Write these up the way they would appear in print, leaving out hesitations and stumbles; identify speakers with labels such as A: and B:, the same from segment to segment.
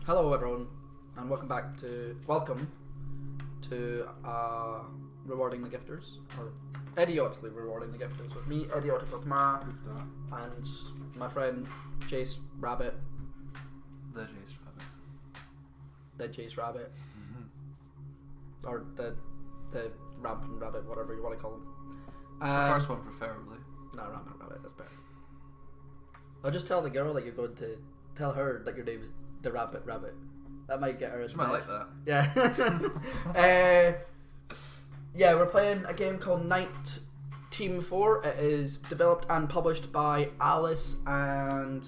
A: Hello everyone, and welcome to Rewarding the Gifters, or Idiotically Rewarding the Gifters, with me, Idiotically, and my friend Chase Rabbit.
B: The Chase Rabbit.
A: The Chase Rabbit. Or the Rampant Rabbit, whatever you want to call him.
B: The first one preferably.
A: No, Rampant Rabbit, that's better. I'll just tell the girl that you're going to tell her that your name is the Rampant Rabbit. That might get her.
B: She might like that.
A: Yeah. Yeah, we're playing a game called NITE Team 4. It is developed and published by Alice and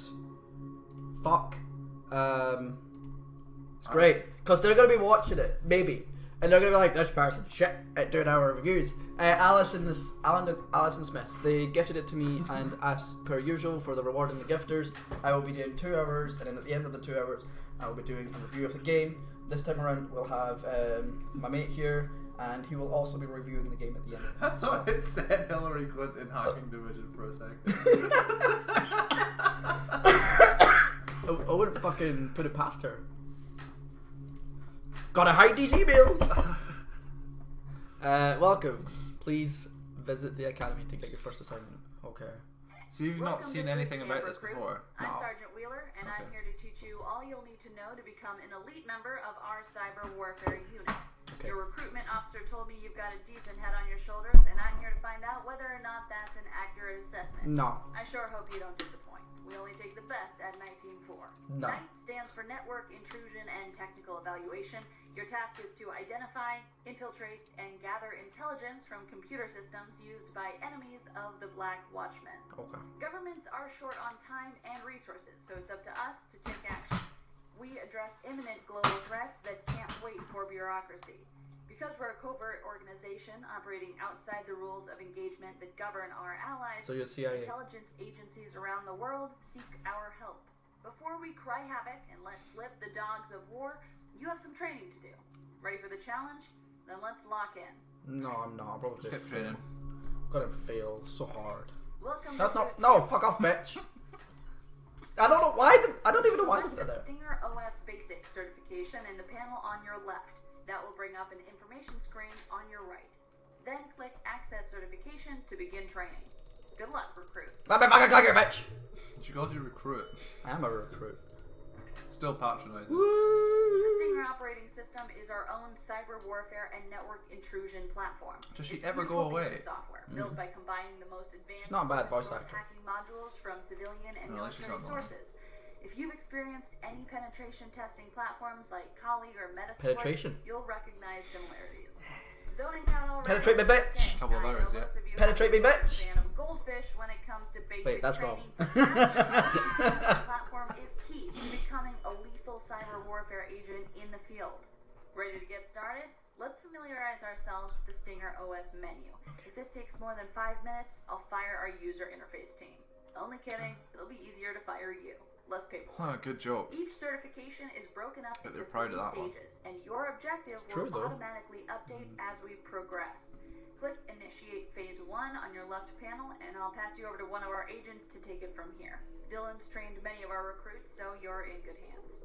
A: it's great because they're gonna be watching it, maybe, and they're gonna be like, "This person shit at doing our reviews." Alison Smith. They gifted it to me, and as per usual for the Rewarding the Gifters, I will be doing 2 hours, and then at the end of the 2 hours, I will be doing a review of the game. This time around, we'll have my mate here, and he will also be reviewing the game at the end.
B: I thought it said Hillary Clinton hacking division for a second.
A: I wouldn't fucking put it past her. Gotta hide these emails! Welcome. Please visit the academy to get your first assignment. Okay.
B: So you've not seen anything about this before?
C: I'm
A: No.
C: Sergeant Wheeler, and I'm here to teach you all you'll need to know to become an elite member of our cyber warfare unit.
A: Okay.
C: Your recruitment officer told me you've got a decent head on your shoulders, and I'm here to find out whether or not that's an accurate assessment.
A: No.
C: I sure hope you don't disappoint. We only take the best at NITE Team 4.
A: No.
C: NITE stands for Network Intrusion and Technical Evaluation. Your task is to identify, infiltrate, and gather intelligence from computer systems used by enemies of the Black Watchmen.
A: Okay.
C: Governments are short on time and resources, so it's up to us to take action. We address imminent global threats that can't wait for bureaucracy. Because we're a covert organization operating outside the rules of engagement that govern our allies,
A: So you're CIA.
C: intelligence agencies around the world seek our help. Before we cry havoc and let slip the dogs of war, you have some training to do. Ready for the challenge? Then let's lock in.
A: No, I'm not. I'm probably
B: Skip training.
A: gonna fail so hard.
C: Welcome
A: That's
C: to
A: not. No, fuck off, bitch. I don't know why. I don't even know why.
C: Select
A: They're
C: the
A: there.
C: Stinger OS Basic certification in the panel on your left. That will bring up an information screen on your right. Then click Access Certification to begin training. Good luck, recruit.
A: Let me fucking click, bitch.
B: She called you recruit.
A: I am a recruit.
B: Still patronising.
C: The Stinger operating system is our own cyber warfare and network intrusion platform.
B: Does she
C: It's
B: ever
C: beautiful
B: go
C: piece
B: away?
C: of software built by combining the most advanced
A: She's not a bad
C: open
A: voice
C: source
A: actor.
C: hacking modules from civilian and
B: No, she's
C: military
B: not annoying.
C: sources. If you've experienced any penetration testing platforms like Kali or Metasploit,
A: Penetration.
C: you'll recognize similarities. Zoning out already.
A: Penetrate me, bitch.
C: Okay,
B: Couple of
C: I know
B: hours, yeah.
C: most of you
A: Penetrate me,
C: have a
A: bitch.
C: fan of goldfish when it comes to basic
A: Wait, that's wrong.
C: training. The platform is key to becoming a lethal cyber warfare agent in the field. Ready to get started? Let's familiarize ourselves with the Stinger OS menu. If this takes more than 5 minutes, I'll fire our user interface team. Only kidding, it'll be easier to fire you. Less paperwork.
B: Huh, good joke.
C: Each certification is broken up
B: Bet
C: into
B: they're proud
C: 3
B: of that one.
C: stages, and your objective
A: It's
C: will
A: true, though.
C: automatically update as we progress. Click Initiate Phase 1 on your left panel, and I'll pass you over to one of our agents to take it from here. Dylan's trained many of our recruits, so you're in good hands.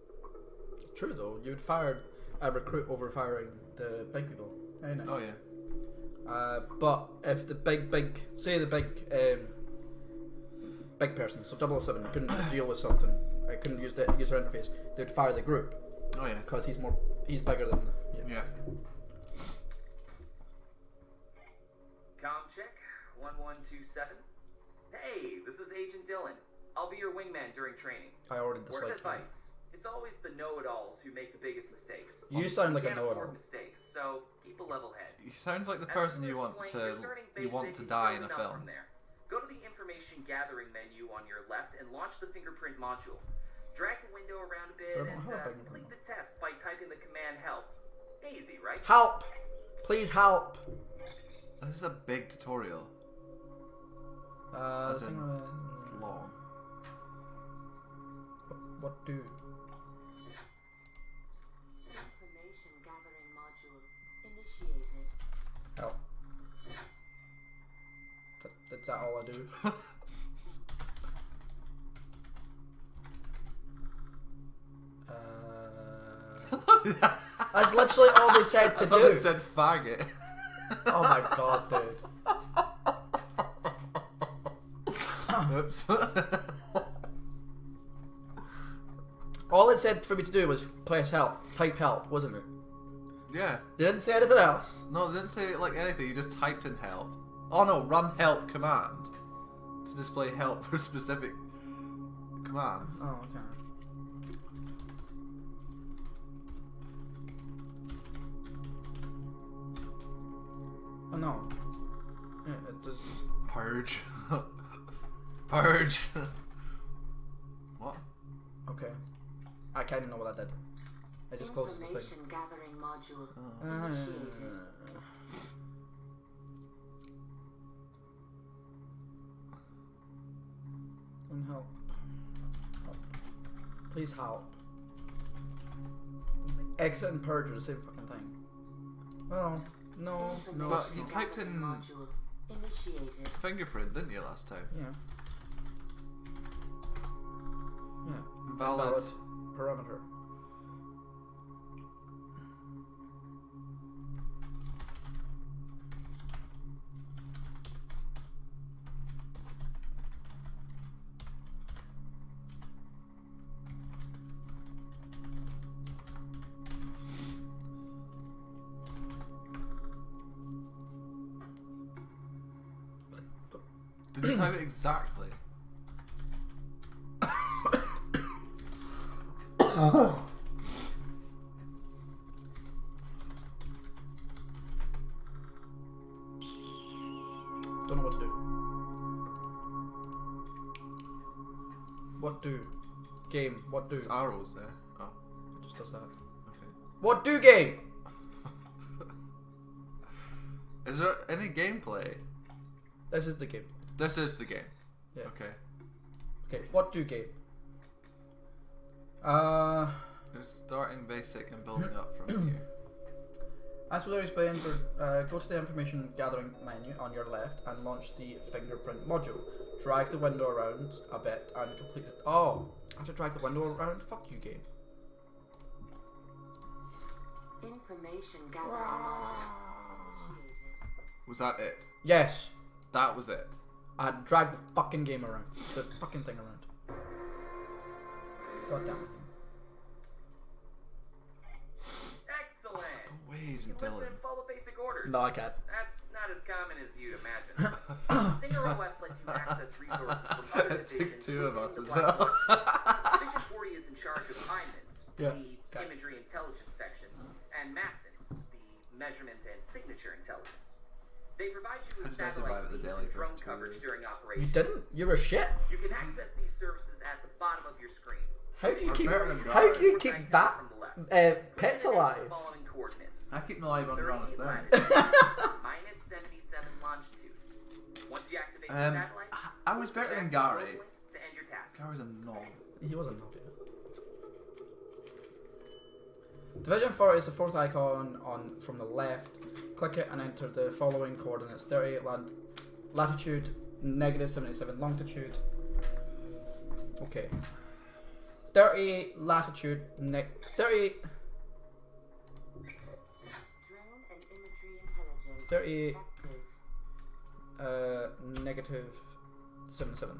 A: True though, you'd fire a recruit over firing the big people. Very nice.
B: Oh yeah.
A: But if the big person, so 007, couldn't deal with something, I couldn't use the user interface, they'd fire the group
B: Oh yeah.
A: because he's bigger than.
B: Yeah.
D: Com check, 1127. Hey, this is Agent Dylan. I'll be your wingman during training.
A: I already
D: Word of
A: disliked you.
D: advice. It's always the know-it-alls who make the biggest mistakes.
A: You sound like a
D: Can't
A: know-it-all.
D: afford mistakes, so keep a level head.
B: He sounds like the
D: As
B: person
D: we
B: you want
D: explained, you're
B: to
D: starting basic
B: die in
D: and
B: a
D: building up
B: film.
D: from there. Go to the information gathering menu on your left and launch the fingerprint module. Drag the window around a bit
A: But I
D: and
A: don't have a fingerprint.
D: complete the test by typing the command help. Easy, right?
A: Help! Please help!
B: This is a big tutorial. As in, it's long.
A: What do?
E: Information gathering module initiated.
A: Help. That's that all I do? That's literally all they said to
B: I thought
A: do.
B: it said faggot.
A: Oh my god, dude.
B: Oops.
A: All it said for me to do was press help, type help, wasn't it?
B: Yeah.
A: They didn't say anything else.
B: No, they didn't say like anything. You just typed in help. Oh no, run help command to display help for specific commands.
A: Oh, okay. Oh no. Yeah, it just...
B: Purge. Purge. What?
A: Okay. I can't even know what that did. I just closed the
E: Information
A: thing.
E: gathering module
A: Uh,
E: initiated.
A: Help. Help. Please help. Exit and purge are the same fucking thing. Oh, no, no.
B: But you
E: Information
B: typed in
E: gathering module initiated.
B: fingerprint, didn't you, last time?
A: Yeah. Yeah.
B: Invalid.
A: Parameter.
B: Did you type it exactly?
A: Don't know what to do. What do? Game, what do?
B: There's arrows there. Oh,
A: It just does that.
B: okay.
A: What do game?
B: Is there any gameplay?
A: This is the game.
B: This is the game.
A: Yeah.
B: Okay.
A: Okay, what do game?
B: You're starting basic and building up from here.
A: As we'll explain, go to the information gathering menu on your left and launch the fingerprint module. Drag the window around a bit and complete it. Oh, I have to drag the window around? Fuck you, game.
E: Information gathering module initiated.
B: Was that it?
A: Yes,
B: That was it.
A: I had to drag the fucking game around. The fucking thing around. God damn it.
D: Excellent.
B: Go away,
D: You
B: Agent
D: listen
B: Dylan.
D: and follow basic orders.
A: No, I can't.
D: That's not as common as you'd imagine. Stinger OS lets you access resources from other
B: It took
D: divisions
B: two of
D: within
B: us
D: the
B: as
D: Black
B: well.
D: Force. Division 40 is in charge of IMINS,
A: Yeah.
D: the Imagery Intelligence Section, and MASINS, the Measurement and Signature Intelligence. They provide you with
B: I just
D: satellite
B: arrived at the
D: feeds
B: Daily
D: and drone
B: for 2
D: coverage
B: years.
D: during
A: You
D: operations.
A: didn't? You were shit?
D: You can access these services at the bottom of your screen.
A: How do you
B: Or
A: keep,
B: better than
A: how do you
D: Coordinate
A: keep
D: from
A: that
D: the left.
A: pets
D: Put in
A: alive?
D: the following coordinates.
B: I keep my live on
D: 30
B: honest there.
D: latitude, minus 77 longitude. Once you activate the satellite,
B: I was better than
D: back to
B: Gary.
D: Uplink to end your task.
B: Gary's a knob.
A: He wasn't naughty. Division 40 is the fourth icon on from the left. Click it and enter the following coordinates: 38 latitude, negative 77 longitude. Okay. 38 latitude, 38.
E: Drone and imagery intelligence
A: 38
E: active.
A: negative 77.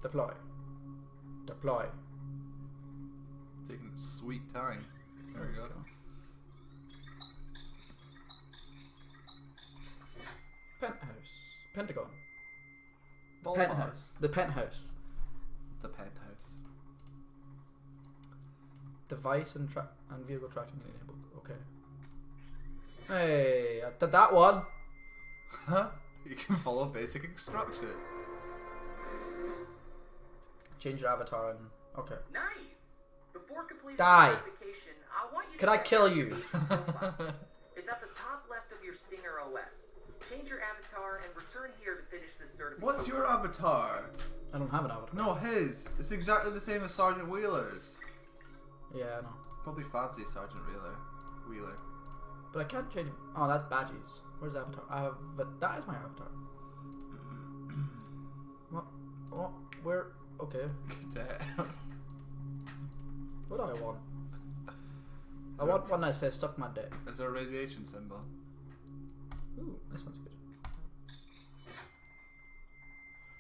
A: Deploy. Deploy.
B: Taking sweet time. There we go.
A: Penthouse. Pentagon.
B: Ball
A: Penthouse. The penthouse.
B: The penthouse.
A: Device and vehicle tracking enabled. Okay. Hey, I did that one.
B: Huh? You can follow basic instruction.
A: Change your avatar and okay.
D: Nice. Before completing
A: Die.
D: the certification, I want you
A: Could
D: to
A: I
D: check
A: kill
D: out
A: you?
D: the agent profile. It's at the top left of your Stinger OS. Change your avatar and return here to finish this certification.
B: What's your avatar?
A: I don't have an avatar.
B: No, his. It's exactly the same as Sergeant Wheeler's.
A: Yeah, I know.
B: Probably fancy Sergeant Wheeler.
A: But I can't change. Oh, that's badges. Where's the avatar? I have. But that is my avatar. What? What? Where? Okay.
B: Cadet.
A: want one that says suck my dick.
B: Is there a radiation symbol?
A: Ooh, this one's good.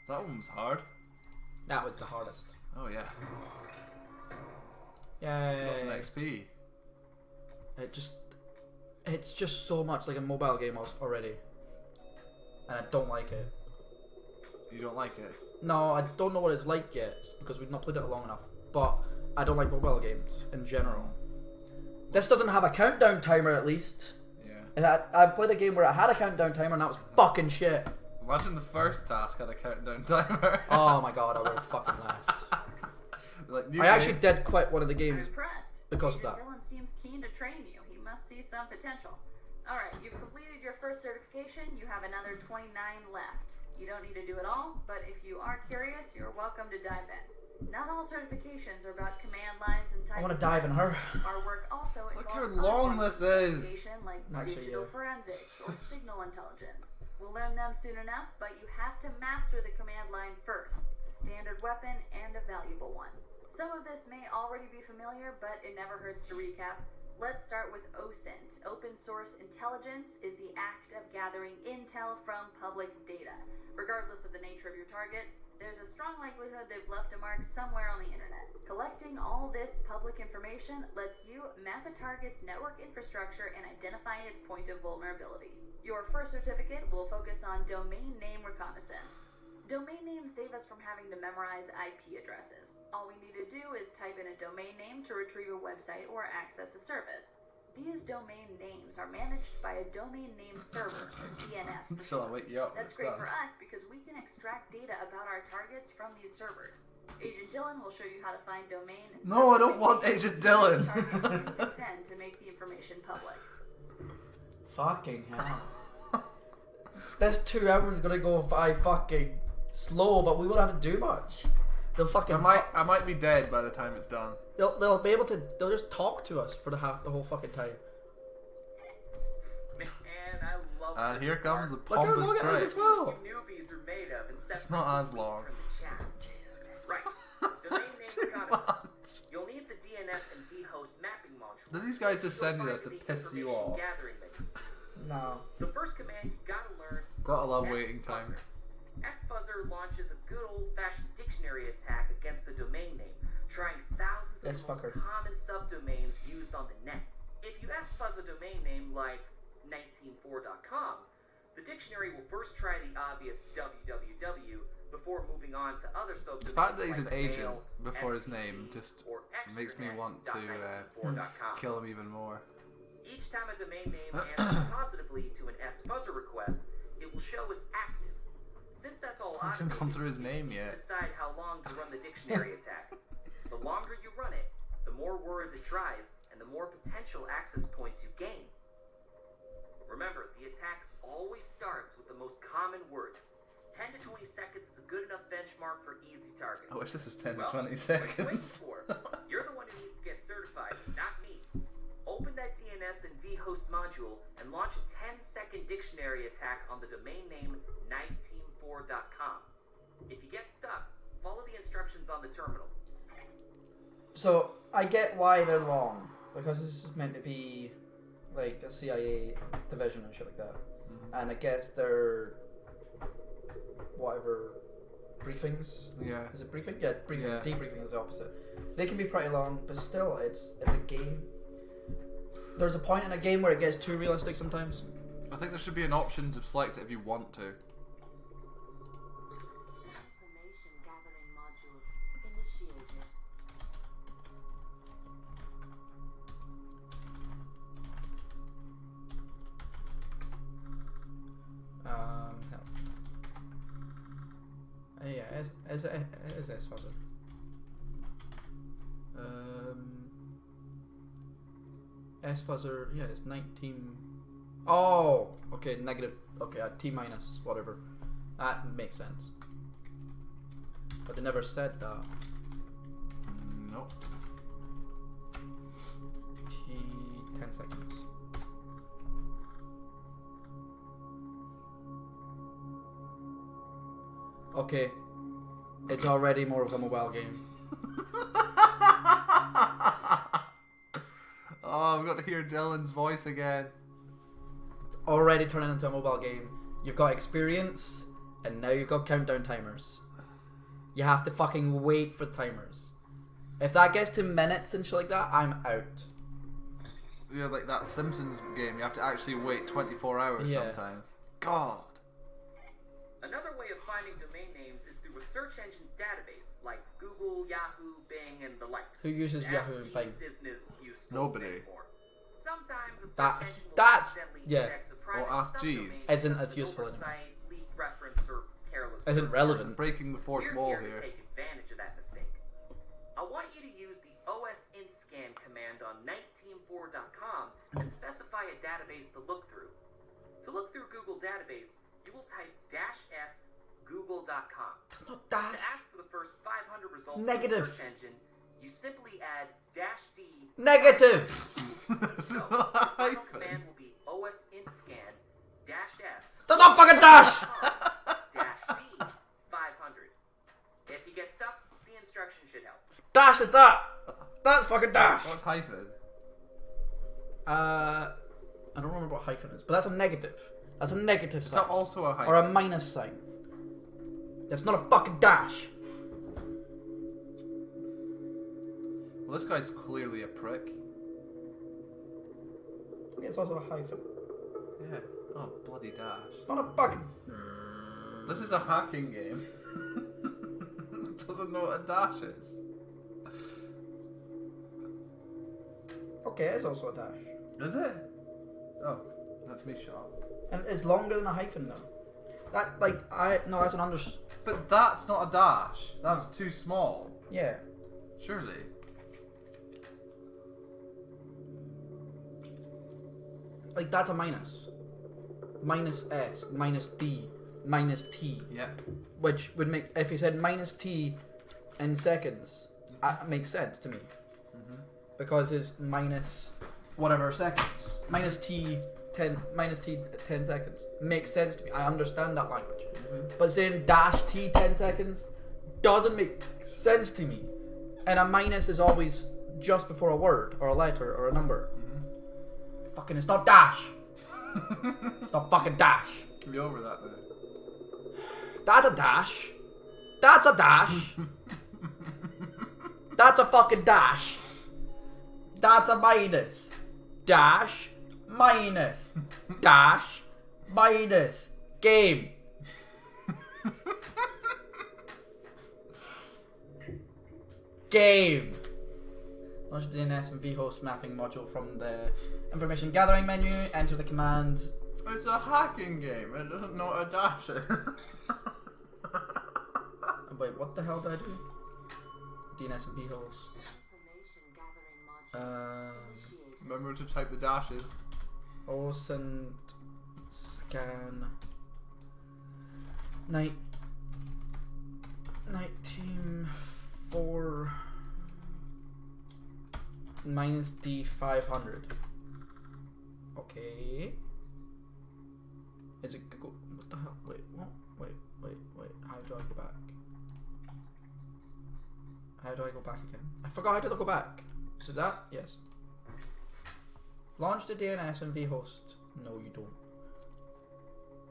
B: That one was hard.
A: That was the hardest.
B: Oh yeah.
A: Yay.
B: Got some XP.
A: It's just so much like a mobile game already. And I don't like it.
B: You don't like it?
A: No, I don't know what it's like yet because we've not played it long enough. But I don't like mobile games in general. This doesn't have a countdown timer at least.
B: Yeah.
A: And I've played a game where I had a countdown timer and that was fucking shit.
B: Imagine the first task had a countdown timer.
A: Oh my god, I would have fucking laughed.
B: Like,
A: I actually did quit one of the
C: I'm
A: games
C: impressed.
A: because of
C: Agent
A: that.
C: Dylan seems keen to train you. He must see some potential. Alright, you've completed your first certification. You have another 29 left. You don't need to do it all, but if you are curious, you're welcome to dive in. Not all certifications are about command lines and typing.
A: I want to dive in her.
C: Our work also
B: Look
C: involves
B: how long
C: other
B: this
C: forms of
B: is.
C: investigation like
A: Actually,
C: digital
A: yeah.
C: forensics or signal intelligence. We'll learn them soon enough, but you have to master the command line first. It's a standard weapon and a valuable one. Some of this may already be familiar, but it never hurts to recap. Let's start with OSINT. Open Source Intelligence is the act of gathering intel from public data. Regardless of the nature of your target, there's a strong likelihood they've left a mark somewhere on the internet. Collecting all this public information lets you map a target's network infrastructure and identify its point of vulnerability. Your first certificate will focus on domain name reconnaissance. Domain names save us from having to memorize IP addresses. All we need to do is type in a domain name to retrieve a website or access a service. These domain names are managed by a domain name server, or DNS. for
B: Shall I
C: short.
B: wake you up?
C: That's
B: It's
C: great
B: done.
C: for us because we can extract data about our targets from these servers. Agent Dylan will show you how to find domain. and
B: No, I
C: server
B: don't want
C: names
B: Agent Dylan.
C: target names intend to make the information public.
A: Fucking hell. This 2 hours is gonna go by fucking slow, but we won't have to do much. They'll fucking
B: I might be dead by the time it's done.
A: they'll be able to. They'll just talk to us for the whole fucking time.
D: Man, I love
B: And
D: this
B: here comes the
D: part.
B: pompous
A: look at us
B: prick.
A: as well.
D: You newbies are made of and
B: It's not as long.
D: from the chat. Right. Domain
B: That's
D: name
B: too
D: reconnaissance.
B: much.
D: You'll need the DNS and vhost mapping module.
B: Do these guys just send you
D: You'll
B: this to
D: find the
B: piss you
D: information
B: off?
D: gathering menu.
A: No.
D: The first command you gotta learn.
B: Gotta love
D: is
B: waiting time.
D: S-Fuzzer. S-Fuzzer launches a good old-fashioned dictionary attack against the domain name, trying thousands of the most
A: S-fucker.
D: common subdomains used on the net. If you S-Fuzz a domain name like NITE4.com, the dictionary will first try the obvious www before moving on to other subdomains.
B: The fact that he's an
D: like
B: agent
D: mail,
B: before his
D: FTP,
B: name just
D: or
B: makes me want to
D: extranet.19.4.com.
B: kill him even more.
D: Each time a domain name answers positively to an S-Fuzzer request, it will show as active. Since that's all
B: Hasn't even
D: automated,
B: come through his name
D: you
B: yet.
D: decide how long to run the dictionary attack. The longer you run it, the more words it tries, and the more potential access points you gain. Remember, the attack always starts with the most common words. 10 to 20 seconds is a good enough benchmark for easy targets.
B: I wish this was 10 to
D: Well,
B: 20
D: what are you waiting
B: seconds.
D: for? You're the one who needs to get certified, not me. Open that DNS and vhost module and launch a 10-second dictionary attack on the domain name NITE4.com. If you get stuck, follow the instructions on the terminal.
A: So I get why they're long because this is meant to be like a CIA division and shit like that, and I guess they're whatever briefings.
B: Yeah.
A: Is it briefing? Yeah, briefing.
B: Yeah.
A: Debriefing is the opposite. They can be pretty long, but still, it's a game. There's a point in a game where it gets too realistic sometimes.
B: I think there should be an option to select it if you want to.
E: Information gathering module initiated.
A: Hell. Yeah, as S-Fuzzer. S-Fuzzer, yeah, it's 19. Oh, okay, negative. Okay, T minus whatever. That makes sense. But they never said that.
B: Nope.
A: T 10 seconds. Okay, it's already more of a mobile game.
B: Oh, I've got to hear Dylan's voice again.
A: It's already turning into a mobile game. You've got experience, and now you've got countdown timers. You have to fucking wait for timers. If that gets to minutes and shit like that, I'm out.
B: Yeah, like that Simpsons game. You have to actually wait 24 hours sometimes. God.
D: Another way of finding domain names is through a search engine's database, like Google, Yahoo, Bing, and the likes.
A: Who uses Yahoo and Bing?
B: Nobody.
D: Sometimes a search
A: That-
D: engine will
A: that's-
D: accidentally
A: yeah.
D: index a private
B: Well, Ask
D: subdomain
B: Jeeves.
A: Isn't
D: because
A: as
D: of
A: useful anymore.
D: oversight, leak reference, or careless
A: Isn't
D: word.
A: relevant.
B: Breaking the fourth
D: We're
B: wall
D: here
B: here.
D: to take advantage of that mistake. I want you to use the OSIntscan command on NITEteam4.com and specify a database to look through. To look through Google database, you will type -s google.com.
A: That's not
D: To
A: that.
D: ask for the first 500 results
A: Negative.
D: from the search engine, you simply add -d.
A: Negative.
B: That's
D: So,
B: not
D: the
B: a
D: final
B: hyphen.
D: command will be OSIntscan -s
A: That's not fucking dash.
D: -d 500. If you get stuck, the instruction should help.
A: Dash is that. That's fucking dash.
B: What's hyphen?
A: I don't remember what hyphen is, but that's a negative. That's a negative
B: Is
A: sign.
B: that also a hyphen?
A: Or a minus sign. That's not a fucking dash.
B: Well, this guy's clearly a prick.
A: It's also a hyphen.
B: Yeah. Oh, bloody dash.
A: It's not a fucking.
B: This is a hacking game. Doesn't know what a dash is.
A: Okay, it's also a dash.
B: Is it? Oh, that's me shut up.
A: And it's longer than a hyphen though. That, like, no, that's an under.
B: But that's not a dash. That's too small.
A: Yeah.
B: Surely.
A: Like, that's a minus. Minus S, minus D, minus T.
B: Yep.
A: Which would make, if you said minus T in seconds, that makes sense to me. Because it's minus whatever seconds. Minus T 10 seconds. Makes sense to me. I understand that language. But saying dash T 10 seconds doesn't make sense to me. And a minus is always just before a word or a letter or a number. Fucking, it's not dash. It's not fucking dash.
B: Be over that then.
A: That's a dash. That's a dash. That's a fucking dash. That's a minus. Dash, minus. Dash, minus. Game. Game. Launch the DNS and vhost mapping module from the information gathering menu. Enter the command.
B: It's a hacking game. It doesn't know what a dash is.
A: Wait, what the hell did I do? DNS and vhost.
E: Information gathering module initiated.
B: Remember to type the dashes.
A: OSINT scan NITE Team 4 minus D 500. Okay. Is it Google? What the hell? Wait, what? Wait. How do I go back? How do I go back again? I forgot how to go back. Is it that? Yes. Launch the DNS and vhost. No, you don't.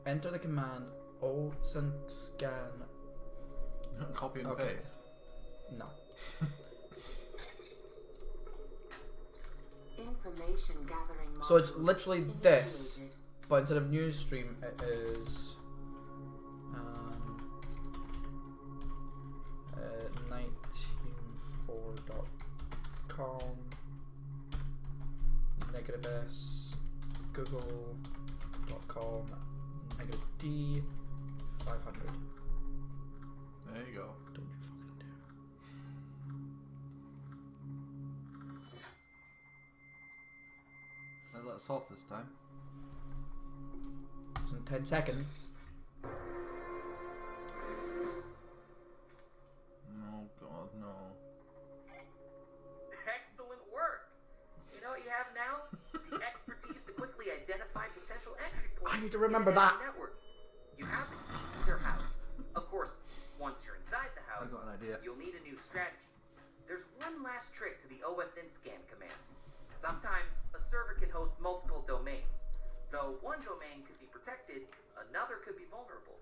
A: Enter the command OSINT scan.
B: Copy and
A: Okay.
B: paste.
A: No.
E: Information gathering module
A: So it's literally this,
E: initiated.
A: but instead of news stream, it is NITEteam4.com -s google.com -d 500.
B: There you go.
A: Don't you fucking dare.
B: I'll let us off this time.
A: It's in 10 seconds.
B: Oh god, no.
D: Excellent work! You know what you have now? The expertise to quickly identify potential entry points.
A: I need to remember
D: in the
A: that.
D: Network. You have the keys to their house. Of course, once you're inside the house,
B: I've got an idea.
D: you'll need a new strategy. There's one last trick to the OSIntscan command. Sometimes host multiple domains. Though one domain could be protected, another could be vulnerable.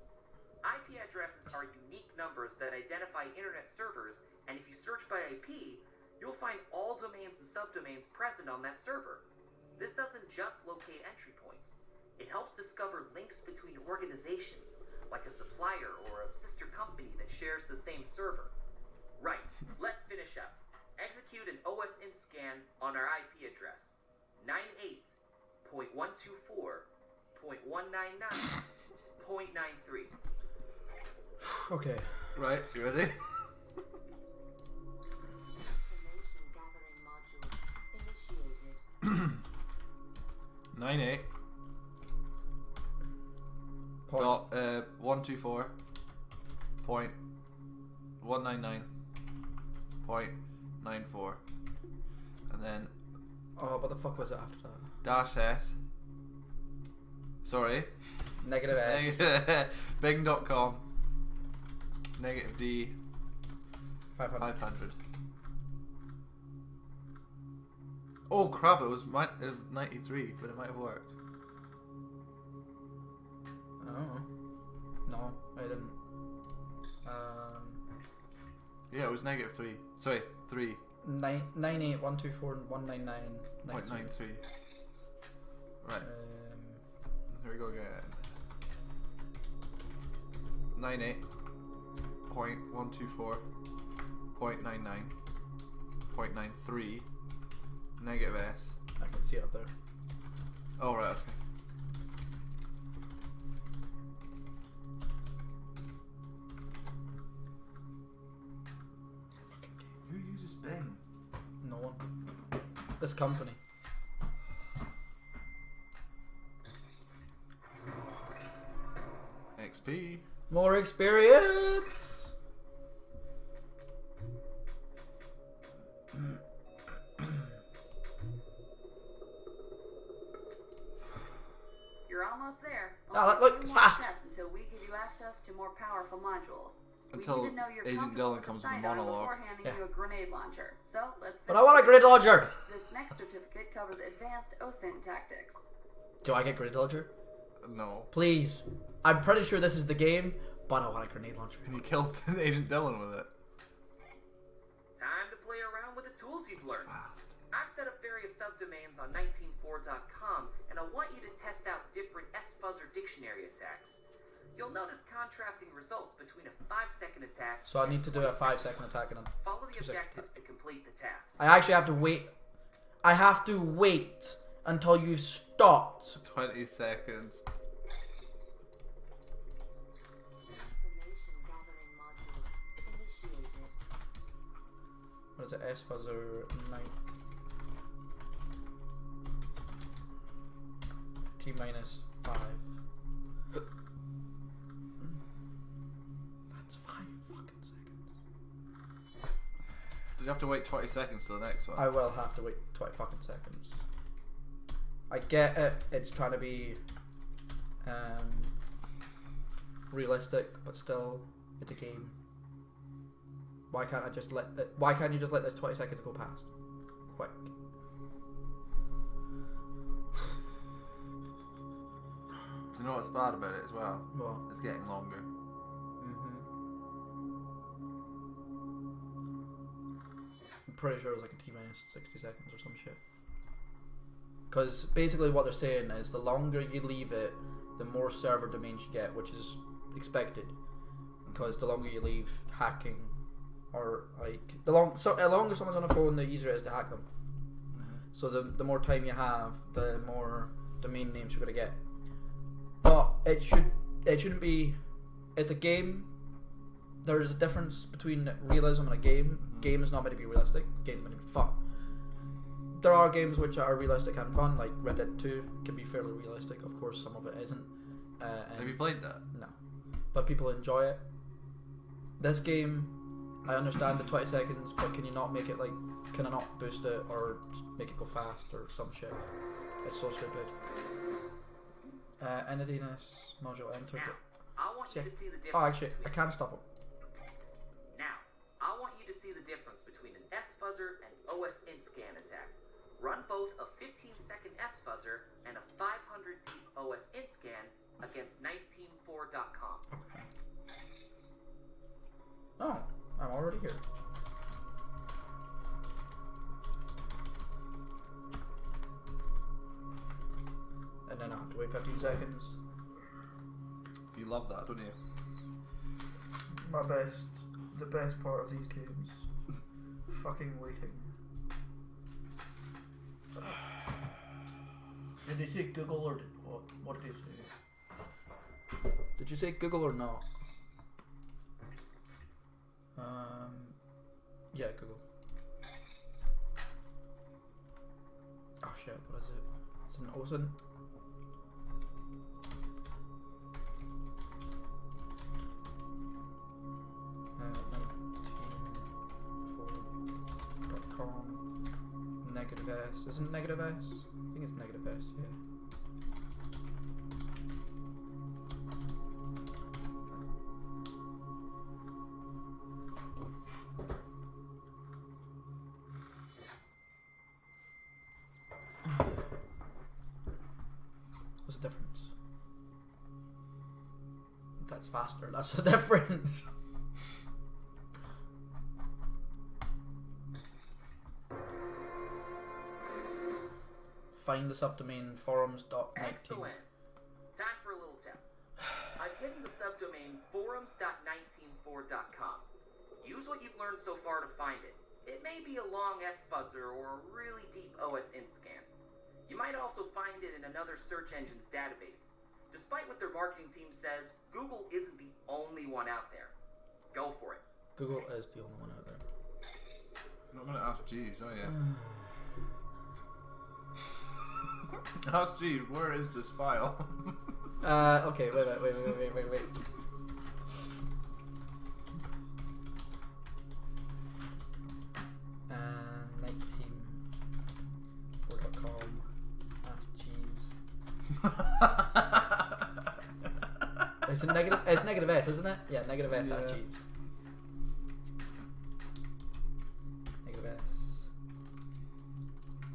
D: IP addresses are unique numbers that identify internet servers, and if you search by IP, you'll find all domains and subdomains present on that server. This doesn't just locate entry points. It helps discover links between organizations, like a supplier or a sister company that shares the same server. Right, let's finish up. Execute an OSINT scan on our IP address, 98.124.199.93.
A: Okay.
B: Right, you ready?
E: Information gathering module initiated.
B: 98. Dot 124.199.94, and then
A: Oh, what the fuck was it after that?
B: dash S. Sorry.
A: Negative S.
B: Bing.com. Negative D.
A: 500.
B: 500. Oh crap! It was 93, but it might have worked.
A: Oh. No, I didn't.
B: Yeah, it was -3. Sorry, 3.
A: 98.124.199.93.
B: Right. Here we go again. 98.124.99.93 negative S.
A: I can see it up there.
B: Oh right, okay. Who uses Bing?
A: No one. This company.
B: XP.
A: More experience.
C: You're almost there.
A: Ah,
C: Only
A: look,
C: two
A: it's
C: more
A: fast.
C: steps until we give you access to more powerful modules.
B: Until
C: we need to know you're
B: Agent
C: comfortable
B: Dylan
C: with
B: comes
C: the
B: with a
C: sidearm
B: monologue.
C: before handing
A: Yeah.
C: you a grenade launcher. So let's.
A: But I want a grenade launcher.
C: This next certificate covers advanced OSINT tactics.
A: Do I get grenade launcher?
B: No.
A: Please. I'm pretty sure this is the game, but I want a grenade launcher.
B: And you killed Agent Dylan with it.
D: Time to play around with the tools you've learned.
B: Fast.
D: I've set up various subdomains on 194.com, and I want you to test out different S-Fuzzer dictionary attacks. You'll notice contrasting results between a 5-second attack.
A: So I need to do a
D: 20
A: 5-second attack and a
D: Follow the
A: 2-second
D: objectives
A: attack.
D: to complete the task.
A: I actually have to wait. I have to wait until you've stopped.
B: 20 seconds.
E: Information gathering module initiated.
A: What is it? S-Fuzzer 9. T-5. That's 5 fucking seconds.
B: Did you have to wait 20 seconds to the next one?
A: I will have to wait 20 fucking seconds. I get it. It's trying to be realistic, but still, it's a game. Why can't I just let that? Why can't you just let this 20 seconds go past? Quick.
B: Do you know what's bad about it as well?
A: What?
B: It's getting longer.
A: I'm pretty sure it was like a T-60 seconds or some shit. Because basically what they're saying is the longer you leave it, the more server domains you get, which is expected. Because the longer you leave hacking, or like the longer someone's on a phone, the easier it is to hack them. So the more time you have, the more domain names you're gonna get. But it shouldn't be. It's a game. There is a difference between realism and a game. Game is not meant to be realistic. Game is meant to be fun. There are games which are realistic and fun, like Red Dead 2 can be fairly realistic. Of course, some of it isn't.
B: Have you played that?
A: No, but people enjoy it. This game, I understand the 20 seconds, but can you not make it like? Can I not boost it or make it go fast or some shit? It's so stupid. Enidiness module entered.
D: Now, I want you to see the difference.
A: Oh, actually, I can't stop him.
D: Now, I want you to see the difference between an S-Fuzzer and OSINT scan attack. run both a 15-second S-fuzzer and a 500 deep OS int scan against NITEteam4.com.
A: Okay. Oh, I'm already here. And then I have to wait 15 seconds.
B: You love that, don't you?
A: The best part of these games. Fucking waiting. Did he say Google or what did he say? Did you say Google or not? Yeah, Google. Oh shit, what is it? It's an ocean. NITE.com. Negative S. Isn't negative S? I think it's negative S, yeah. What's the difference? That's faster, that's the difference. Find the subdomain forums.NITE Team.
D: Excellent. Time for a little test. I've hidden the subdomain forums.NITEteam4.com. Use what you've learned so far to find it. It may be a long S-fuzzer or a really deep OS int scan. You might also find it in another search engine's database. Despite what their marketing team says, Google isn't the only one out there. Go for it.
A: Google is the only one out there.
B: You're not going to ask Jeeves, are you? Ask Jeeves, where is this file?
A: Okay, wait. NITEteam4.com. Ask Jeeves. It's negative S, isn't it? Yeah, negative S.
B: Yeah.
A: Ask Jeeves. Negative S.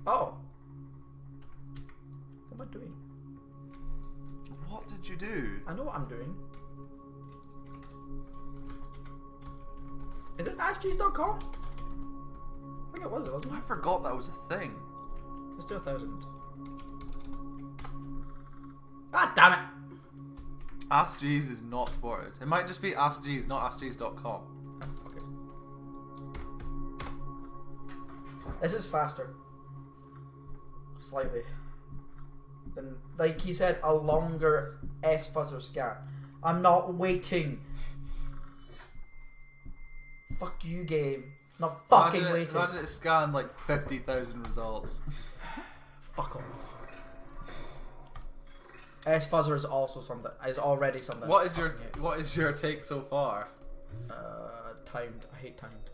A: Oh. What am I doing?
B: What did you do?
A: I know what I'm doing. Is it AskJeeves.com? I think it was, wasn't
B: I
A: it?
B: forgot that was a thing.
A: Let's do 1,000. Ah, damn it!
B: Ask Jeeves is not supported. It might just be Ask Jeeves, not AskJeeves.com.
A: Ah, fuck it. This is faster. Slightly. Than, like he said, a longer S-fuzzer scan. I'm not waiting. Fuck you, game. Not fucking waiting.
B: Imagine it scanned like 50,000 results.
A: Fuck off. S-fuzzer is also something. Is already something.
B: What is your take so far?
A: Timed. I hate timed.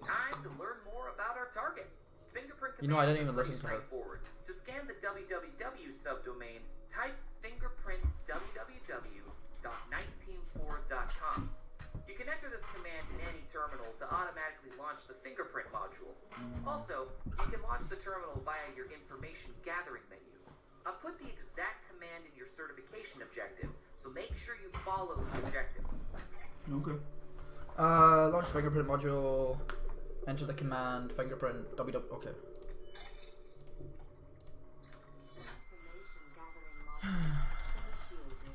D: Time to learn more about our target. Fingerprint
A: You know, I didn't
D: commands
A: even
D: are
A: listen to her.
D: pretty straightforward. To scan the www subdomain, type fingerprint www.NITEteam4.com. You can enter this command in any terminal to automatically launch the fingerprint module. Also, you can launch the terminal via your information gathering menu. I've put the exact command in your certification objective, so make sure you follow the objectives.
A: Okay. Launch the fingerprint module. Enter the command fingerprint www. Okay.
E: Information gathering module initiated.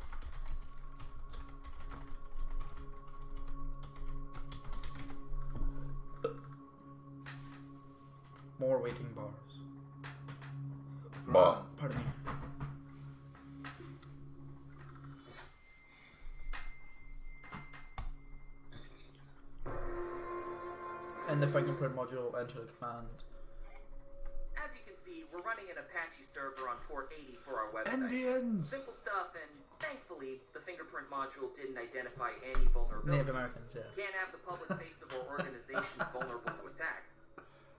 A: More waiting bars. Pardon me. In the fingerprint module, enter the command.
D: As you can see, we're running an Apache server on port 80 for our website.
B: Indians!
D: Simple stuff, and thankfully, the fingerprint module didn't identify any vulnerabilities.
A: Native Americans, yeah.
D: Can't have the public face of our organization vulnerable to attack.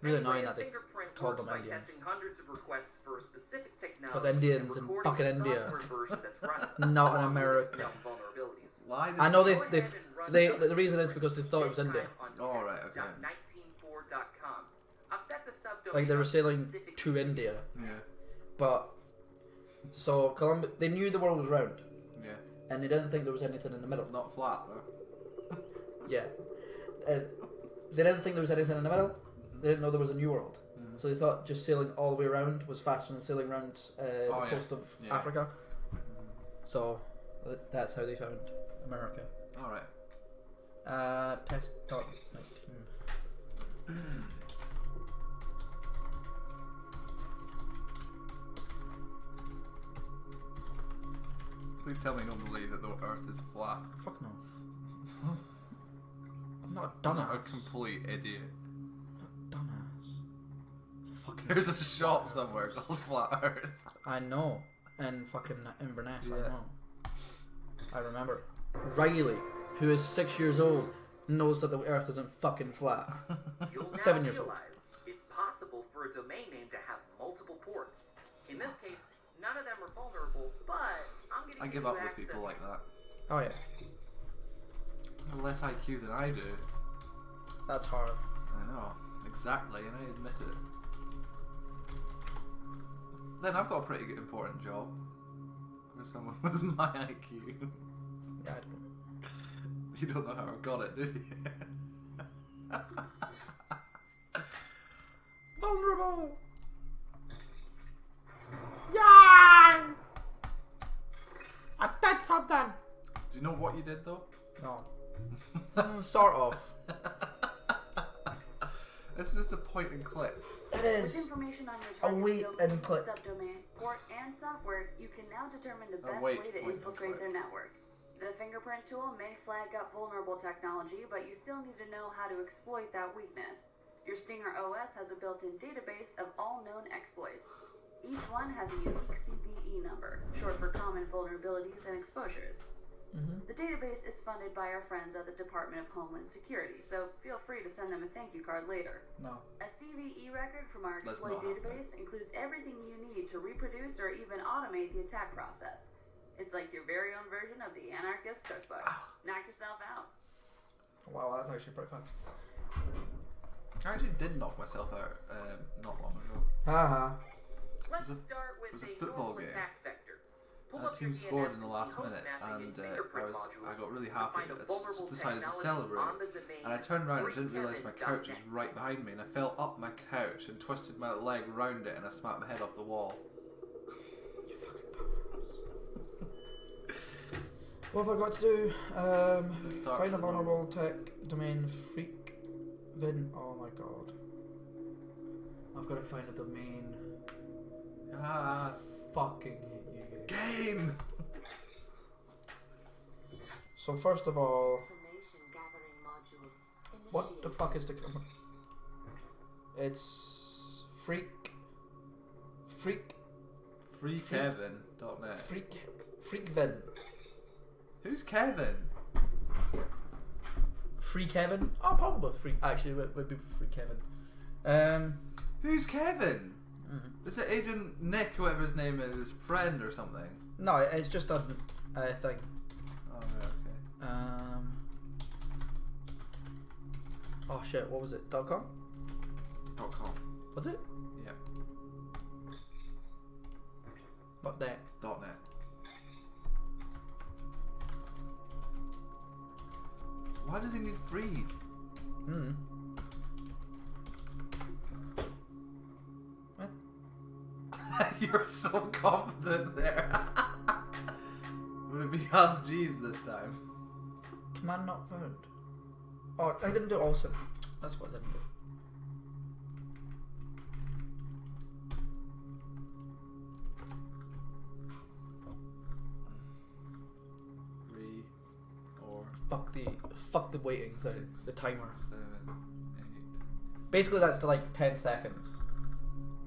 A: Really
D: Anyway,
A: annoying that they
D: Fingerprint
A: called
D: works
A: them
D: by
A: Indians.
D: testing hundreds of requests for a specific technology.
A: 'Cause Indians
D: and
A: in
D: recording
A: fucking
D: the
A: India.
D: software version that's running,
A: Not in
D: along with its
A: America.
D: known vulnerabilities.
B: Why did
A: I know
D: Go ahead and run
A: the reason is because they thought it was
D: this
A: India.
D: time on
B: Oh, right, okay.
D: test.NITEteam4.com. Set the subdomain
A: Like they were
D: up
A: sailing
D: specifically
A: to India,
B: Yeah.
A: but so Columbus, they knew the world was round,
B: Yeah.
A: and they didn't think there was anything in the middle.
B: Not flat though.
A: Yeah, they didn't think there was anything in the middle. They didn't know there was a new world, so they thought just sailing all the way around was faster than sailing around the coast of Africa. So that's how they found America.
B: All right.
A: Test.19.
B: Please tell me you don't believe that the Earth is flat.
A: Fuck no. I'm not a
B: I'm not a
A: dumbass.
B: complete idiot.
A: Dumbass. Fucking.
B: There's a shop somewhere called Flat Earth.
A: I know. And fucking Inverness, I
B: Yeah.
A: know. I remember. Riley, who is 6 years old, knows that the Earth isn't fucking flat.
D: You'll now
A: 7 years old.
D: realize it's possible for a domain name to have multiple ports. In this case, none of them are vulnerable, but I'm gonna
B: I give
D: you
B: up with
D: access
B: people like that.
A: Oh yeah,
B: Have less IQ than I do.
A: that's hard.
B: I know. Exactly, and I admit it. Then I've got a pretty good important job. For someone with my IQ.
A: Yeah, I don't.
B: You don't know how I got it, did you?
A: Vulnerable! Yeah! I did something!
B: Do you know what you did though?
A: No. Sort of.
B: It's just a point and click.
A: It
C: With
A: is.
C: information on your
A: A
C: target
A: wait
C: field,
A: and click.
C: subdomain, port, and software, you can now determine the best
B: wait,
C: way to
B: point and
C: infiltrate
B: click.
C: their network. The fingerprint tool may flag up vulnerable technology, but you still need to know how to exploit that weakness. Your Stinger OS has a built-in database of all known exploits. Each one has a unique CVE number, short for Common Vulnerabilities and Exposures. The database is funded by our friends at the Department of Homeland Security, so feel free to send them a thank you card later.
A: No.
C: A CVE record from our
B: Let's
C: exploit
B: not have
C: database includes everything you need to reproduce or even automate the attack process. It's like your very own version of the anarchist cookbook. Knock yourself out.
A: Wow, that's actually pretty fun.
B: I actually did knock myself out not long ago.
A: Haha.
D: Let's
B: It was a-
D: start with
B: it was a
D: a
B: football
D: normal
B: game.
D: attack vector. Pull
B: Our
D: up your
B: team scored
D: DNS
B: in the
D: and
B: last
D: host
B: minute,
D: mapping
B: and
D: fingerprint
B: I
D: modules
B: got really
D: to
B: happy.
D: find a
B: I
D: vulnerable
B: decided to
D: technology
B: celebrate.
D: on the domain
B: And I turned around and didn't realise my couch was
D: freekevin.net.
B: right behind me, and I fell up my couch and twisted my leg round it, and I smacked my head off the wall.
A: What have I got to do?
B: Let's start
A: Find a
B: with the
A: vulnerable tech domain freak. Then, oh my god. I've got to find a domain.
B: Yes.
A: Fucking hate you guys.
B: Game!
A: So first of all,
E: Information gathering module.
A: what the
E: Initiated.
A: fuck is the? It's
B: FreeKevin.net.
A: freakvin.
B: Who's Kevin?
A: Free Kevin? Oh, probably free. Actually, it would be free Kevin.
B: Who's Kevin?
A: Mhm.
B: Is it Agent Nick, whoever his name is, his friend or something?
A: No, it's just a thing.
B: Oh, right, okay.
A: Oh shit, what was it? .com?
B: .com.
A: Was it?
B: Yep.
A: Not that.
B: .net. Why does he need free?
A: What?
B: You're so confident there. Would it be Hans Jeeves this time?
A: Command not found. Oh, I didn't do awesome. That's what I didn't do.
B: Three, four,
A: Fuck the waiting thing, the timer.
B: 7, 8.
A: Basically, that's to like 10 seconds,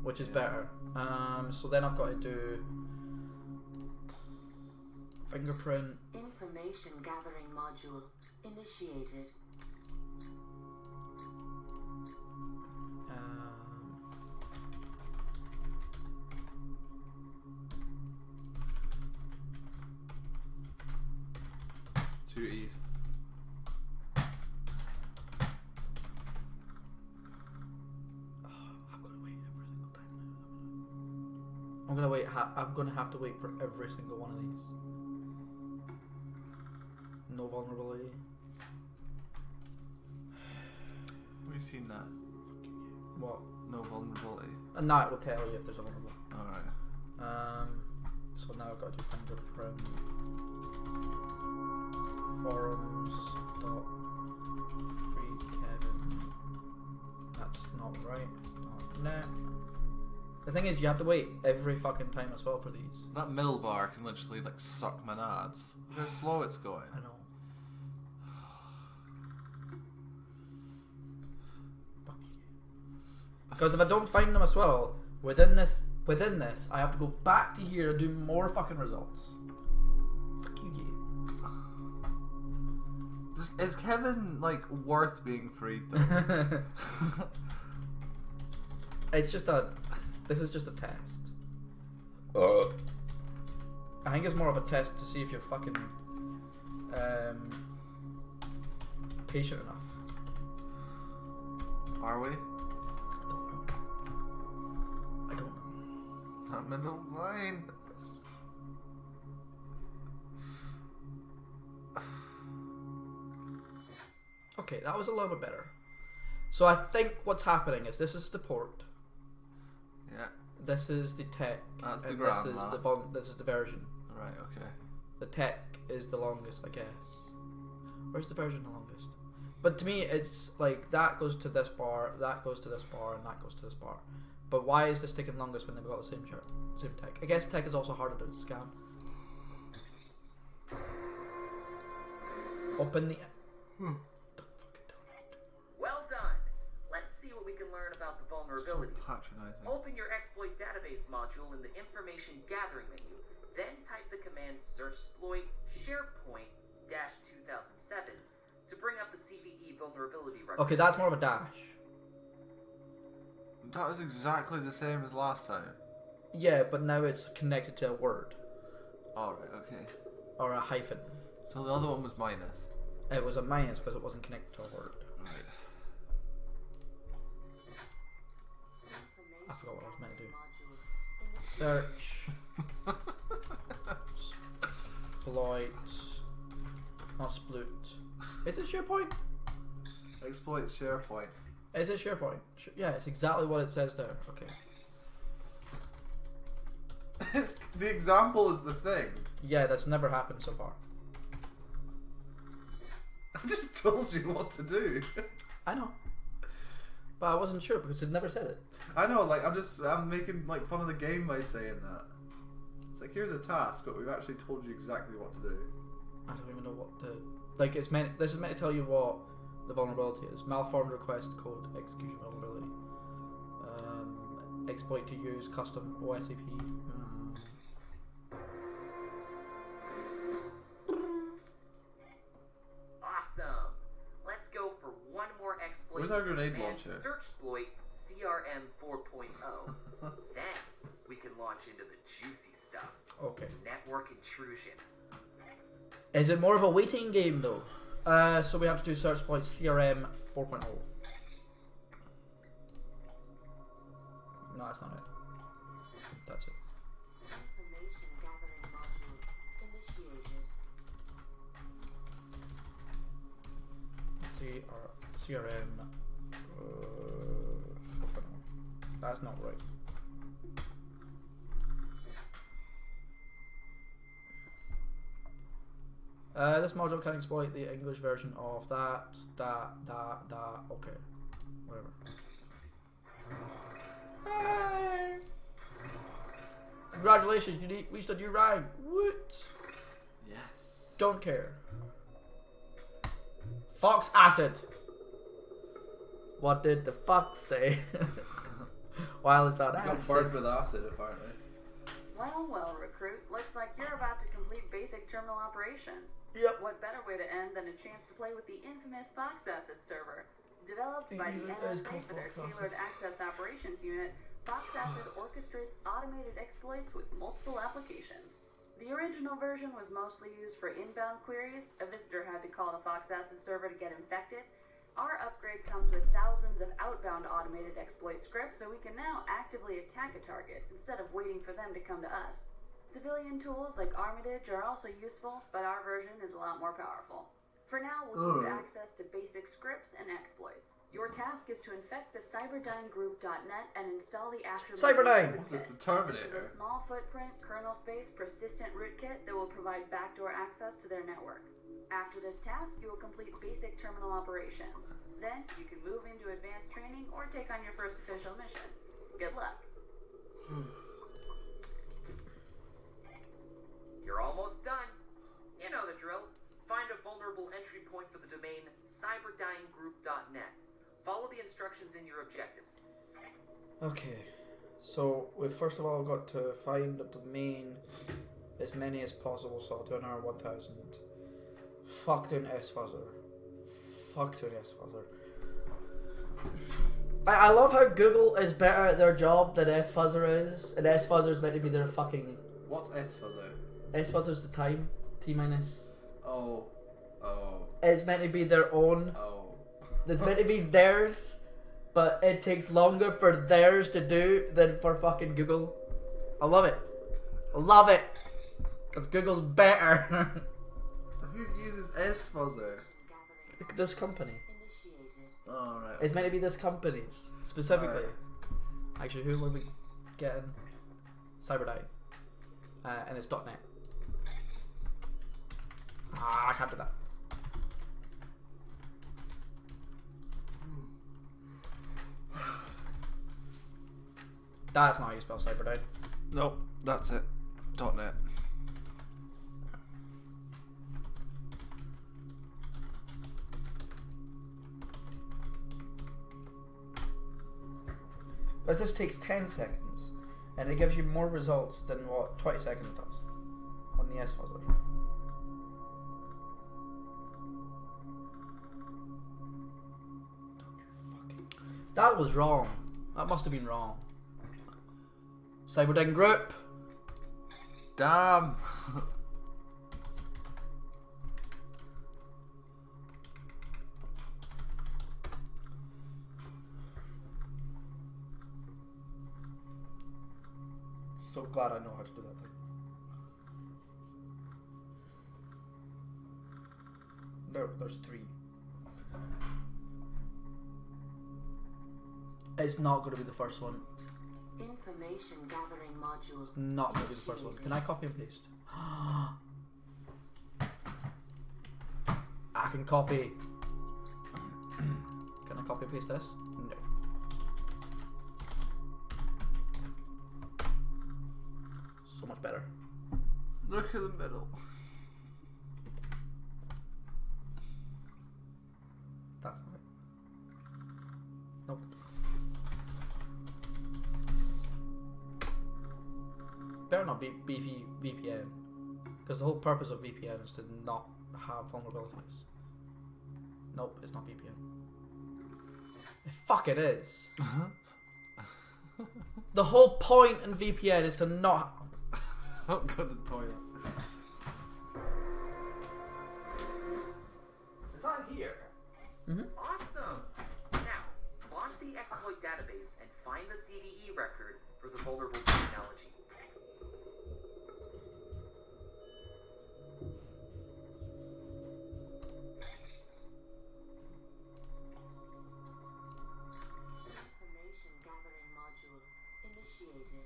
A: which is
B: Yeah.
A: better. So then I've got to do fingerprint.
E: Information gathering module. Initiated.
B: Two E's.
A: I'm gonna wait. I'm gonna have to wait for every single one of these. No vulnerability.
B: Have you seen that?
A: What?
B: No vulnerability.
A: And now it will tell you if there's a vulnerable.
B: Alright.
A: So now I've got to do fingerprint. Forums. Dot. Free Kevin. That's not right. Not net. The thing is, you have to wait every fucking time as well for these.
B: That middle bar can literally like suck my nads. Look how slow it's going.
A: I know. Because if I don't find them as well within this, I have to go back to here and do more fucking results. Fuck you, game.
B: Is Kevin like worth being freed though?
A: It's just a. This is just a test. I think it's more of a test to see if you're fucking patient enough.
B: Are we?
A: I don't know.
B: That middle line.
A: Okay, that was a little bit better. So I think what's happening is this is the port.
B: Yeah.
A: This is the tech.
B: That's the
A: and
B: grandma.
A: this is the version.
B: Right. Okay.
A: The tech is the longest, I guess. Where's the version the longest? But to me, it's like that goes to this bar, that goes to this bar, and that goes to this bar. But why is this taking longest when they've got the same tech? I guess tech is also harder to scan. Open the.
D: Well done. Let's see what we can learn about the vulnerabilities.
B: So patronizing.
D: Open your exploit database module in the information gathering menu. Then type the command searchsploit SharePoint-2007 to bring up the CVE vulnerability record.
A: Okay, that's more of a dash.
B: That was exactly the same as last time.
A: Yeah, but now it's connected to a word
B: Alright, okay.
A: or a hyphen.
B: So the other one was minus.
A: It was a minus because it wasn't connected to a word.
B: Right.
A: I forgot what I was meant to do. Search. Exploit. Not sploot. Is it SharePoint?
B: Exploit SharePoint.
A: Is it SharePoint? Yeah, it's exactly what it says there. Okay.
B: The example is the thing.
A: Yeah, that's never happened so far.
B: I just told you what to do.
A: I know. But I wasn't sure because it never said it.
B: I know, like I'm making like fun of the game by saying that. It's like here's a task, but we've actually told you exactly what to do.
A: I don't even know what the like. It's meant. This is meant to tell you what the vulnerability is. Malformed request code execution vulnerability. Exploit to use custom OSAP.
D: Awesome. Let's go for one more exploit.
B: Where's our grenade
D: and
B: launcher?
D: Searchsploit CRM 4.0. Then we can launch into the juicy stuff.
A: Okay.
D: Network intrusion.
A: Is it more of a waiting game though? So we have to do Searchsploit CRM 4.0. No, that's not it. That's it.
E: Information gathering module initiated.
A: CRM 4.0. That's not right. This module can exploit the English version of that. Okay, whatever. Hey! Congratulations, you reached a new rank. What?
B: Yes.
A: Don't care. Fox acid. What did the fox say? While it's on
B: Got
A: acid.
B: burned with acid apparently.
C: Well, recruit. Looks like you're about to complete basic terminal operations.
A: Yep.
C: What better way to end than a chance to play with the infamous Fox Acid server? Developed by the
A: It is
C: NSA
A: called
C: for their
A: Fox Acid.
C: Tailored Access Operations Unit, Fox Acid orchestrates automated exploits with multiple applications. The original version was mostly used for inbound queries. A visitor had to call the Fox Acid server to get infected. Our upgrade comes with thousands of outbound automated exploit scripts, so we can now actively attack a target instead of waiting for them to come to us. Civilian tools like Armitage are also useful, but our version is a lot more powerful. For now, we'll give you access to basic scripts and exploits. Your task is to infect the gov't and install the aftermath.
A: Cyberdyne!
B: What's this, the
C: This is
B: Terminator?
C: a small footprint, kernel space, persistent rootkit that will provide backdoor access to their network. After this task, you will complete basic terminal operations. Then, you can move into advanced training or take on your first official mission. Good luck.
D: You're almost done. You know the drill. Find a vulnerable entry point for the domain cyberdynegroup.net. Follow the instructions in your objective.
A: Okay, so we've first of all got to find a domain as many as possible, so I'll do an hour 1000. Fuck doing S-Fuzzer. Fuck doing S-Fuzzer. I love how Google is better at their job than S-Fuzzer is, and S-Fuzzer is meant to be their fucking...
B: What's S-Fuzzer?
A: S-Fuzzer's the time, T-minus.
B: Oh.
A: It's meant to be their own. It's meant to be theirs, but it takes longer for theirs to do than for fucking Google. I love it. I love it. Because Google's better.
B: Who uses S-Fuzzer?
A: This company.
E: Initiated.
B: Oh, right.
A: It's meant to be this company's, specifically.
B: Right.
A: Actually, who were we getting? Cyberdyne. And it's .NET. I can't do that. That's not how you spell Cyberdyne.
B: Nope, that's it. .net.
A: Because this takes 10 seconds, and it gives you more results than what 20 seconds does on the S-Fuzzer. That was wrong. That must have been wrong. Cyberdyne Group.
B: Damn!
A: So glad I know how to do that thing. There's 3. It's not going to be the first one.
E: Information gathering modules.
A: Not going to be the first one. Can I copy and paste? I can copy. Can I copy and paste this? No. So much better.
B: Look at the middle.
A: That's not it. Nope. Better not be beefy VPN, because the whole purpose of VPN is to not have vulnerabilities. Nope, it's not VPN. Fuck, it is. The whole point in VPN is to not.
B: I'll go to the toilet.
D: Is that here?
A: Mm-hmm.
D: Awesome! Now, launch the exploit database and find the CVE record for the vulnerable technology.
E: Information gathering module initiated.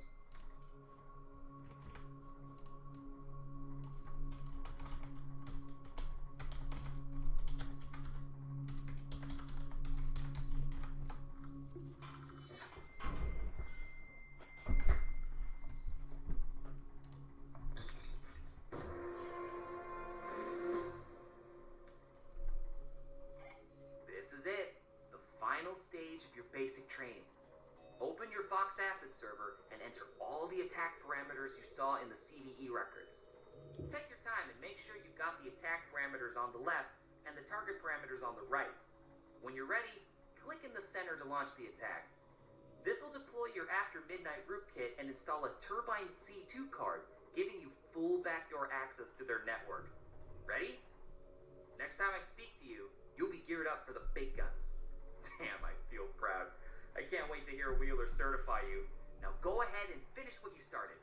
D: This is it, the final stage of your basic training. Open your Fox Asset server and enter all the attack parameters you saw in the CVE records. Take your time and make sure you've got the attack parameters on the left and the target parameters on the right. When you're ready, click in the center to launch the attack. This will deploy your After Midnight rootkit and install a Turbine C2 card, giving you full backdoor access to their network. Ready? Next time I speak to you, you'll be geared up up for the big guns. Damn, I feel proud. I can't wait to hear Wheeler certify you. Now go ahead and finish what you started.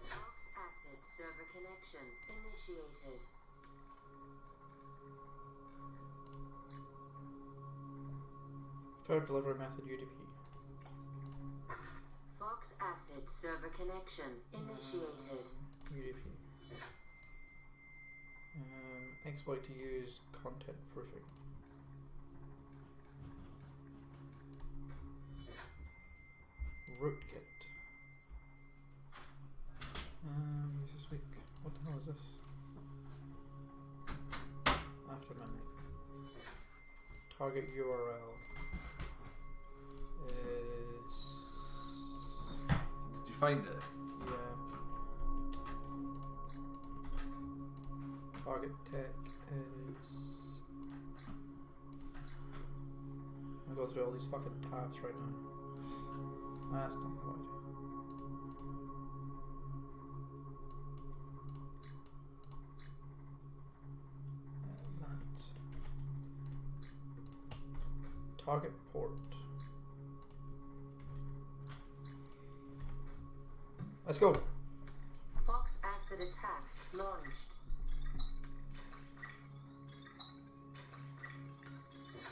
E: Fox acid server connection initiated.
A: Third delivery method UDP.
E: Fox acid server connection initiated.
A: UDP. Exploit to use content proofing. Rootkit. Use this week. What the hell is this? After midnight. Target URL is.
B: Did you find it?
A: Yeah. Target tech is. I'm gonna go through all these fucking tabs right now. That's not what. That. Target port. Let's go.
E: Fox acid attack launched.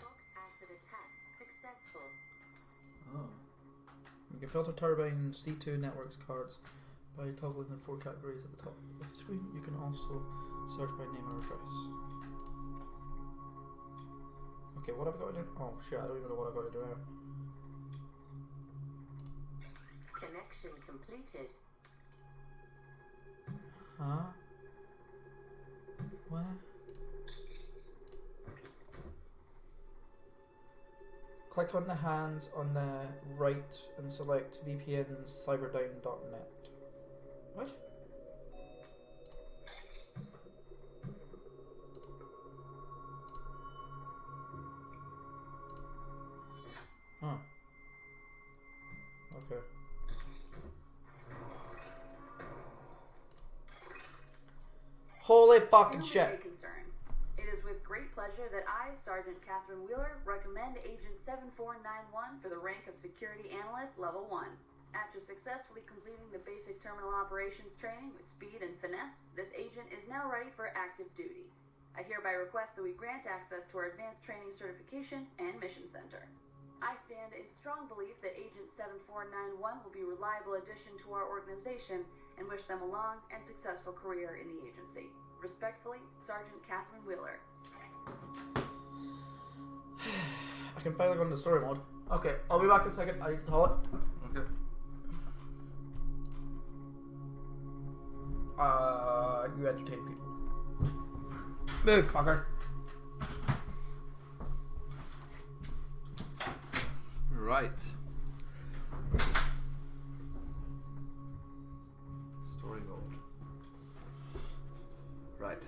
E: Fox acid attack successful.
B: Oh.
A: You can filter turbine C2 networks cards by toggling the 4 categories at the top of the screen. You can also search by name or address. Okay, what have I got to do? Oh shit, I don't even know what I've got to do now.
E: Connection completed.
A: Huh? Where? Click on the hands on the right and select VPN cyberdyne.net. What? Huh. Okay. Holy fucking
C: Do
A: shit.
C: be concerned. It is with great pleasure that I, Sergeant Catherine Wheeler, recommend Agent 7491 for the rank of Security Analyst Level 1. After successfully completing the basic terminal operations training with speed and finesse, this agent is now ready for active duty. I hereby request that we grant access to our Advanced Training Certification and Mission Center. I stand in strong belief that Agent 7491 will be a reliable addition to our organization and wish them a long and successful career in the agency. Respectfully, Sergeant Catherine Wheeler.
A: I can finally go into story mode. Okay, I'll be back in a second. I need to tell it.
B: Okay.
A: You entertain people. Move, fucker.
B: Right. Story mode. Right.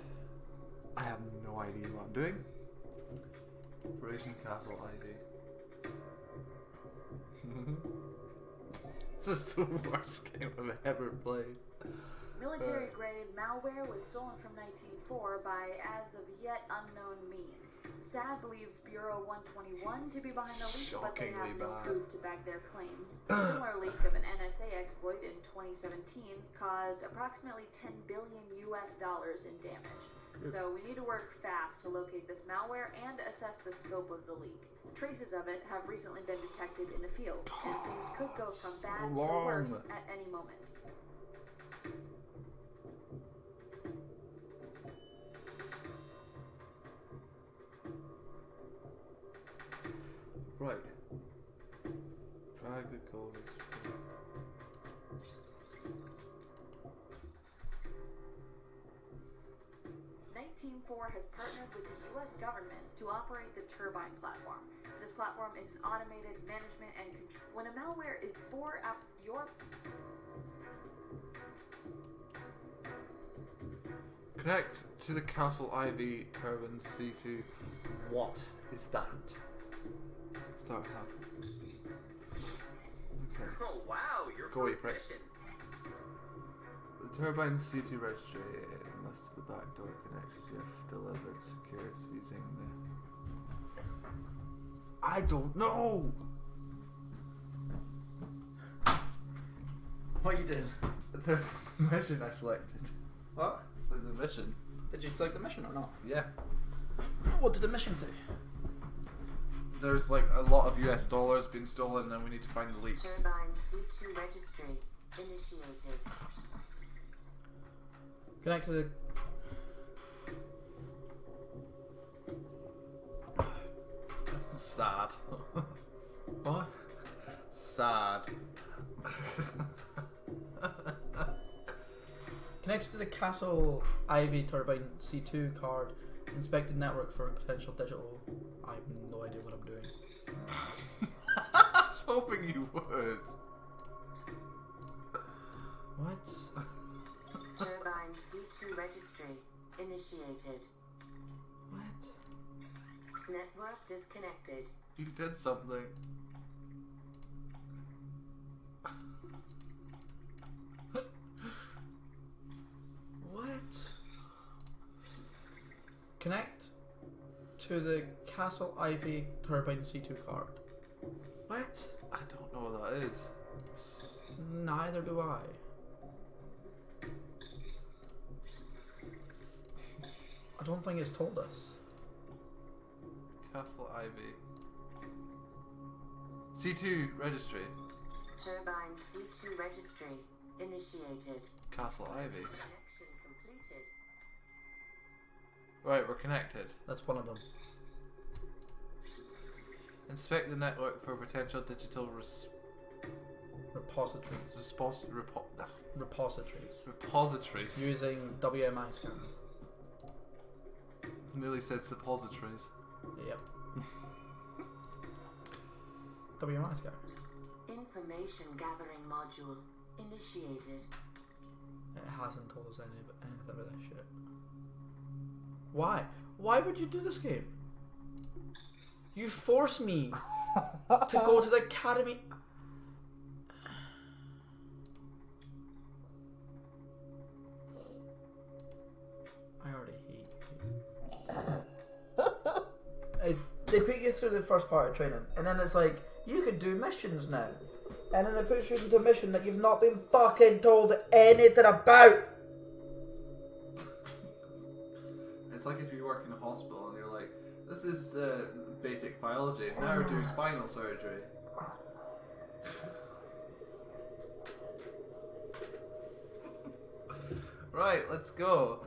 B: I have no idea what I'm doing. Operation Castle ID. This is the worst game I've ever played.
C: Military-grade malware was stolen from 1904 by as of yet unknown means. SAD believes Bureau 121 to be behind the leak, but they have
B: Shockingly
C: no
B: bad.
C: proof to back their claims. A similar leak of an NSA exploit in 2017 caused approximately $10 billion in damage. So we need to work fast to locate this malware and assess the scope of the leak. Traces of it have recently been detected in the field, and things could go from bad to worse at any moment.
B: Right. Drag the code.
C: NITE Team 4 has partnered with the U.S. government to operate the Turbine platform. This platform is an automated management and control. When a malware is for your
B: Connect to the Castle IV Carbon C2. What is that? Start happening. Okay.
D: Oh wow, your
B: Go away,
D: first
B: prick.
D: mission.
B: Turbine C2 registry unless the backdoor connections you have delivered secures using the... I don't know!
A: What are you doing?
B: There's a mission I selected.
A: What?
B: There's a mission.
A: Did you select the mission or not?
B: Yeah.
A: What did the mission say?
B: There's like a lot of US dollars being stolen and we need to find the leak.
E: Turbine C2 registry initiated.
A: Connect to the...
B: Sad.
A: What?
B: Sad.
A: Connected to the Castle Ivy Turbine C2 card. Inspect the network for potential digital... I have no idea what I'm doing.
B: I was hoping you would.
A: What?
E: Turbine C2 registry initiated.
A: What?
E: Network disconnected.
B: You did something.
A: What? Connect to the Castle Ivy Turbine C2 card. What?
B: I don't know what that is.
A: Neither do I. I don't think it's told us.
B: Castle Ivy. C2 registry.
E: Turbine C2 registry initiated.
B: Castle Ivy.
E: Connection completed.
B: Right, we're connected.
A: That's one of them.
B: Inspect the network for potential digital
A: Repositories.
B: repositories.
A: Using WMI scan.
B: Nearly said suppositories.
A: Yep. WMI scan.
E: Information gathering module initiated.
A: It hasn't told us anything about that shit. Why? Why would you do this game? You force me to go to the academy. I already hate you. They put you through the first part of training, and then it's like, you could do missions now. And then it puts you into a mission that you've not been fucking told anything about.
B: It's like if you work in a hospital and you're like, this is basic biology, now do spinal surgery. Right, let's go.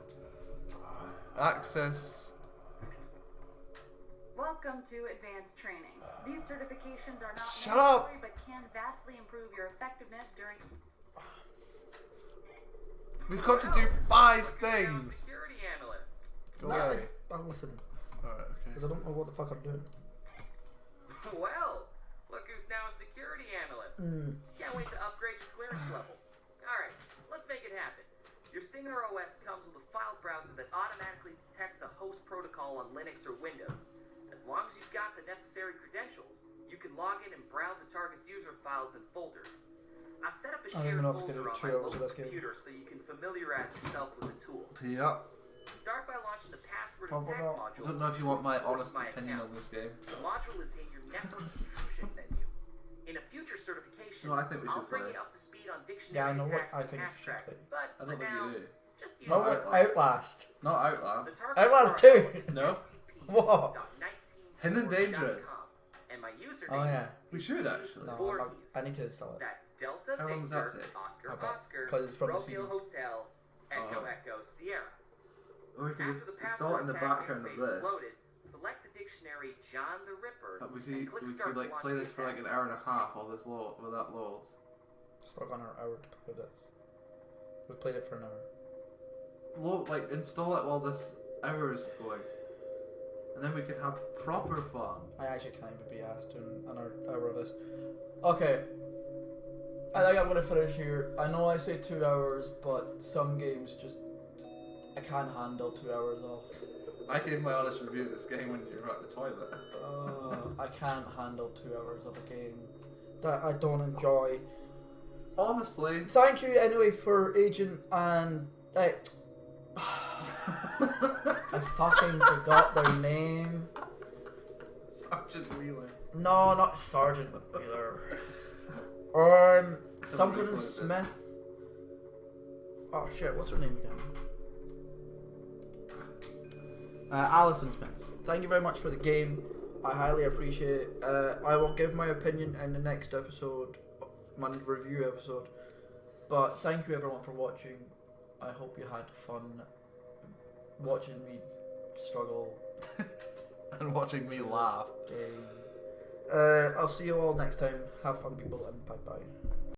B: Access.
C: Welcome to advanced training. These certifications are not
B: Shut up!
C: mandatory, but can vastly improve your effectiveness during.
B: We've got to do 5 things.
D: Security analyst.
B: Go away.
A: I'm listening.
B: Alright, okay.
A: Because I don't know what the fuck I'm doing.
D: Well, look who's now a security analyst. Can't wait to upgrade your clearance level. Alright, let's make it happen. Your Stinger OS comes with a file browser that automatically detects a host protocol on Linux or Windows. As long as you've got the necessary credentials, you can log in and browse a target's user files and folders. I've set up a
A: I don't
D: shared
A: even know if I could
D: folder
A: do
D: on
A: 2
D: my
A: hours of
D: local
A: this game.
D: computer so you can familiarize yourself with the tool.
B: Yeah.
D: Start by launching the password
A: Probably
D: attack
A: not.
B: I
D: module.
B: don't know if you want my
D: to enforce
B: honest
D: my
B: opinion
D: account.
B: on this game.
D: The module is in your network intrusion menu. In a future certification,
B: No, I think we
D: I'll
B: should
D: bring
B: play.
D: you up to speed on
A: Yeah, I
D: dictionary
A: know what
D: attacks
A: I
D: and
A: think we
D: hash
A: should
D: track.
A: play.
D: But
B: I
D: for
B: don't think
D: now,
B: you do.
D: just use
A: No,
B: Outlast.
A: Outlast.
B: Not Outlast.
D: The target
A: Outlast
D: URL
A: 2.
D: is
B: No.
A: What?
D: .19.4.com,
B: Hidden Dangerous.
D: And my username
A: Oh yeah.
B: We should actually.
A: No,
D: Voorhees.
A: I need to install it.
D: That's Delta
B: How long does that
D: Victor,
B: take?
D: Oscar
A: I bet.
D: Oscar,
A: 'Cause it's from the
D: Romeo
A: CD.
D: Hotel, Echo
B: Oh.
D: Echo Sierra.
B: Or we could
D: After the
B: install it in the
D: password attack
B: background of
D: interface is
B: this.
D: loaded, select the dictionary John the Ripper
B: We
D: and click
B: could
D: start to
B: like
D: launch
B: play
D: the
B: this for like
D: attack.
B: an hour and a half while this while that loads.
A: It's like on our hour to play this. We've played it for an hour.
B: Like install it while this hour is going, and then we can have proper fun.
A: I actually can't even be asked doing an hour of this. Okay. I think I'm gonna finish here. I know I say 2 hours, but some games just I can't handle 2 hours off.
B: I gave my honest review of this game when you were at the toilet.
A: I can't handle 2 hours of a game that I don't enjoy.
B: Honestly.
A: Thank you anyway for Agent and I fucking forgot their name.
B: Sergeant Wheeler.
A: No, not Sergeant Wheeler. Something Smith. Oh shit, what's her name again? Alison Smith. Thank you very much for the game. I highly appreciate it. I will give my opinion in the next episode, my review episode. But thank you everyone for watching. I hope you had fun watching me struggle
B: And watching me laugh.
A: game. I'll see you all next time. Have fun, people, and bye bye.